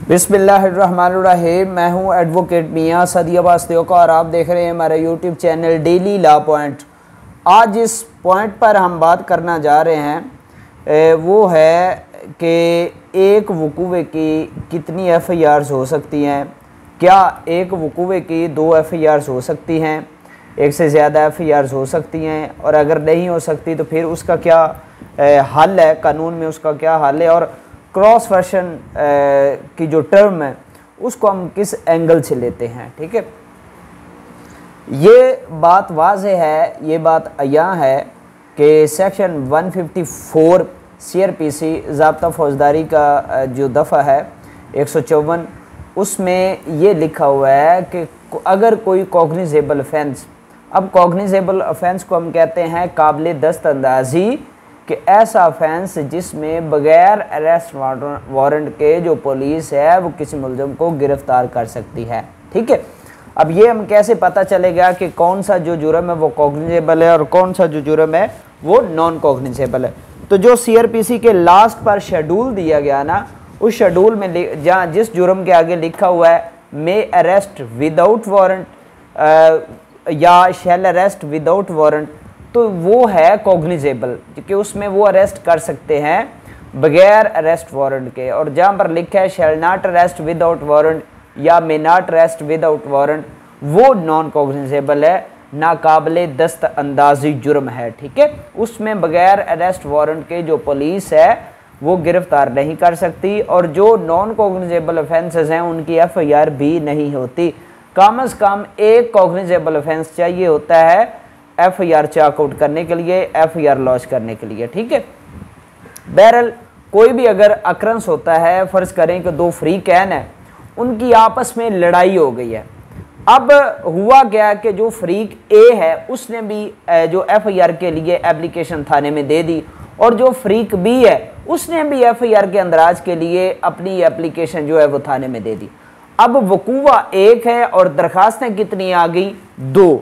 बिस्मिल्लाहिर्रहमानिर्रहीम। मैं हूं एडवोकेट मियां सदिया वास्तव और आप देख रहे हैं हमारा YouTube channel daily law point. आज इस पॉइंट पर हम बात करना जा रहे हैं वो है कि एक वकूवे की कितनी एफआईआर्स हो सकती हैं। क्या एक वकूवे की 2 एफआईआर्स हो सकती हैं, एक से ज़्यादा एफआईआर्स हो सकती हैं, और अगर नहीं हो सकती तो फिर उसका क्या हल है, कानून में उसका क्या हल है, और क्रॉस वर्शन की जो टर्म है उसको हम किस एंगल से लेते हैं। ठीक है, ये बात वाज़ेह है, ये बात अया है कि सेक्शन 154 CRPC ज़ाब्ता फौजदारी का जो दफ़ा है 154, उसमें ये लिखा हुआ है कि अगर कोई कॉग्निजेबल ऑफेंस, अब कॉग्निजेबल ऑफेंस को हम कहते हैं काबिल दस्तअंदाजी, कि ऐसा ऑफेंस जिसमें बगैर अरेस्ट वारंट के जो पुलिस है वो किसी मुलज़म को गिरफ्तार कर सकती है। ठीक है, अब ये हम कैसे पता चलेगा कि कौन सा जो जुर्म है वो कॉग्निजेबल है और कौन सा जो जुर्म है वो नॉन कॉग्निजेबल है। तो जो CRPC के लास्ट पर शेड्यूल दिया गया ना, उस शेड्यूल में जहाँ जिस जुर्म के आगे लिखा हुआ है मे अरेस्ट विदाउट वारंट या शैल अरेस्ट विदाउट वारंट, तो वो है कॉग्निजेबल, क्योंकि उसमें वो अरेस्ट कर सकते हैं बगैर अरेस्ट वारंट के। और जहाँ पर लिखा है shall not arrest without warrant या may not arrest without warrant, वो नॉन कॉग्निजेबल है, नाकाबिले दस्तअंदाजी जुर्म है। ठीक है, उसमें बगैर अरेस्ट वारंट के जो पुलिस है वो गिरफ्तार नहीं कर सकती, और जो नॉन कॉग्निजेबल ऑफेंसेस हैं उनकी FIR भी नहीं होती। कम से कम एक कॉग्निजेबल ऑफेंस चाहिए होता है FIR चेकआउट करने के लिए, FIR लॉन्च करने के लिए। ठीक है, बहरहाल कोई भी अगर अक्रंस होता है, फ़र्ज़ करें कि 2 फ्री कैन है, उनकी आपस में लड़ाई हो गई है। अब हुआ क्या कि जो फ्रीक A है उसने भी जो FIR के लिए एप्लीकेशन थाने में दे दी, और जो फ्रीक B है उसने भी FIR के अंदराज के लिए अपनी एप्लीकेशन जो है वो थाने में दे दी। अब वकूवा 1 है और दरखास्तें कितनी आ गई? 2।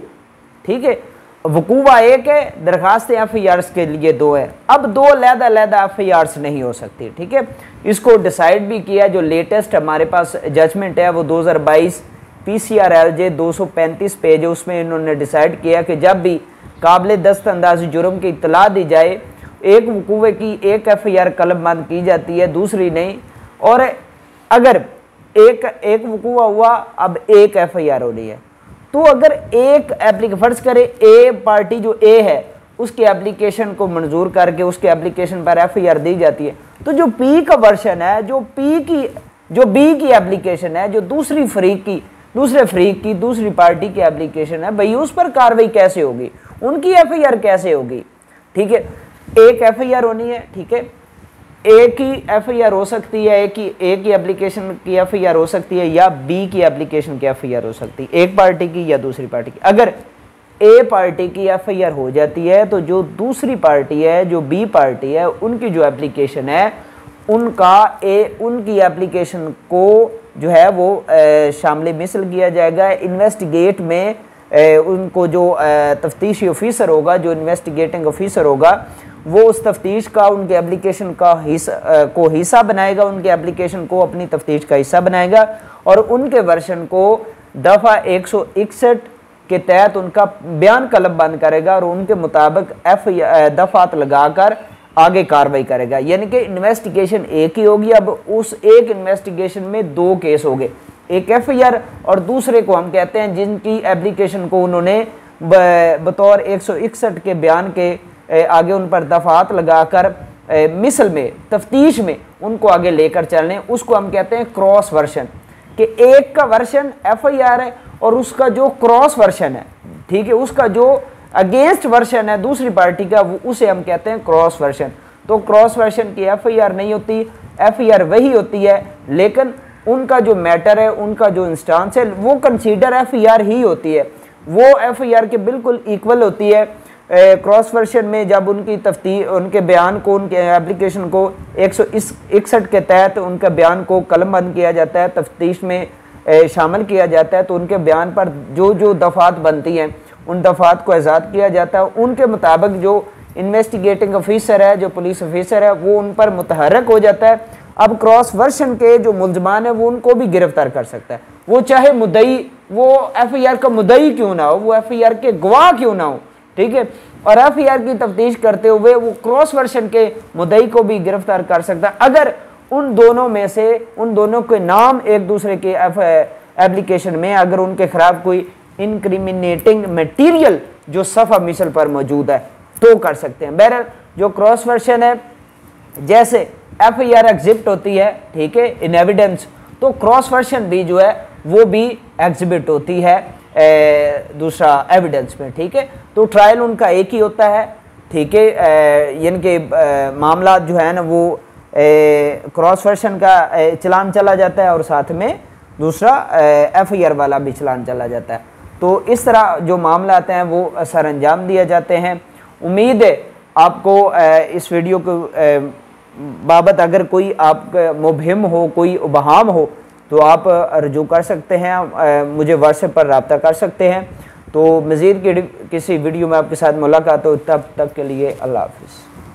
ठीक है, वकूवा 1 है, दरखास्तें FIRs के लिए 2 है। अब 2 अलग-अलग FIRs नहीं हो सकती। ठीक है, इसको डिसाइड भी किया, जो लेटेस्ट हमारे पास जजमेंट है वो 2022 PCRLJ 235 पेज है, उसमें इन्होंने डिसाइड किया कि जब भी काबिल दस्तअंदाजी जुर्म की इत्तला दी जाए, एक वकूवे की एक FIR कलमबंद की जाती है, दूसरी नहीं, और अगर एक वकूवा हुआ, अब एक FIR हो रही है, तो अगर एक फ़र्ज करे A पार्टी जो A है उसके एप्लीकेशन को मंजूर करके उसके एप्लीकेशन पर FIR दी जाती है, तो जो P का वर्शन है, जो B की एप्लीकेशन है, जो दूसरे फ्रीक की दूसरी पार्टी की एप्लीकेशन है, भाई उस पर कार्रवाई कैसे होगी, उनकी FIR कैसे होगी? ठीक है, एक FIR होनी है। ठीक है, एक ही FIR हो सकती है, एक ही एप्लीकेशन की FIR हो सकती है, या B की एप्लीकेशन की FIR हो सकती है, एक पार्टी की या दूसरी पार्टी की। अगर A पार्टी की FIR हो जाती है तो जो दूसरी पार्टी है, जो B पार्टी है, उनकी जो एप्लीकेशन है उनकी एप्लीकेशन को जो है वो शामिल मिसल किया जाएगा। इन्वेस्टिगेट में उनको जो तफ्तीशी ऑफिसर होगा, जो इन्वेस्टिगेटिंग ऑफिसर होगा, वो उस तफ्तीश का उनके एप्लीकेशन का हिस्सा बनाएगा, उनके एप्लीकेशन को अपनी तफ्तीश का हिस्सा बनाएगा, और उनके वर्शन को दफ़ा 161 के तहत उनका बयान कलमबंद करेगा, और उनके मुताबिक दफ़ात लगाकर आगे कार्रवाई करेगा। यानी कि इन्वेस्टिगेशन एक ही होगी। अब उस एक इन्वेस्टिगेशन में 2 केस हो गए, एक FIR और दूसरे को हम कहते हैं जिनकी एप्लीकेशन को उन्होंने बतौर 161 के बयान के आगे उन पर दफात लगाकर मिसल में तफ्तीश में उनको आगे लेकर चलने, उसको हम कहते हैं क्रॉस वर्शन, कि एक का वर्शन FIR है और उसका जो क्रॉस वर्शन है, ठीक है, उसका जो अगेंस्ट वर्शन है दूसरी पार्टी का, वो उसे हम कहते हैं क्रॉस वर्शन। तो क्रॉस वर्शन की FIR नहीं होती, FIR वही होती है, लेकिन उनका जो मैटर है, उनका जो इंस्टांस है, वो कंसीडर FIR ही होती है, वो FIR के बिल्कुल इक्वल होती है। क्रॉस वर्शन में जब उनकी उनके बयान को, उनके एप्लीकेशन को 161 के तहत उनके बयान को कलमबंद किया जाता है, तफ्तीश में शामिल किया जाता है, तो उनके बयान पर जो जो दफ़ात बनती हैं उन दफ़ात को आज़ाद किया जाता है। उनके मुताबिक जो इन्वेस्टिगेटिंग ऑफिसर है, जो पुलिस ऑफिसर है, वो उन पर मुतहरक हो जाता है, अब क्रॉस वर्शन के जो मुलजमान है वो उनको भी गिरफ्तार कर सकता है, वो चाहे मुद्दई, वो FIR का मुद्दई क्यों ना हो, वो FIR के गवाह क्यों ना हो, ठीक है। और FIR की तफ्तीश करते हुए वो क्रॉस वर्शन के मुद्दई को भी गिरफ्तार कर सकता है अगर उन दोनों में से, उन दोनों के नाम एक दूसरे के एप्लीकेशन में अगर उनके खिलाफ कोई इनक्रिमिनेटिंग मटेरियल जो सफ़ा मिसल पर मौजूद है तो कर सकते हैं। बहरहाल जो क्रॉस वर्शन है, जैसे FIR एग्जिबिट होती है, ठीक है, इन एविडेंस, तो क्रॉस वर्शन भी जो है वो भी एग्जिबिट होती है दूसरा एविडेंस में, ठीक है। तो ट्रायल उनका एक ही होता है, ठीक है, यानी कि मामला जो है ना वो क्रॉस वर्शन का चलान चला जाता है और साथ में दूसरा FIR वाला भी चलान चला जाता है। तो इस तरह जो मामला आते हैं वो सर अंजाम दिए जाते हैं। उम्मीद है आपको इस वीडियो को बाबत अगर कोई आप मुबहिम हो, कोई उबहाम हो तो आप रजू कर सकते हैं, मुझे व्हाट्सएप पर रब्ता कर सकते हैं। तो मज़ीद किसी वीडियो में आपके साथ मुलाकात हो, तब तक के लिए अल्लाह हाफ़िज़।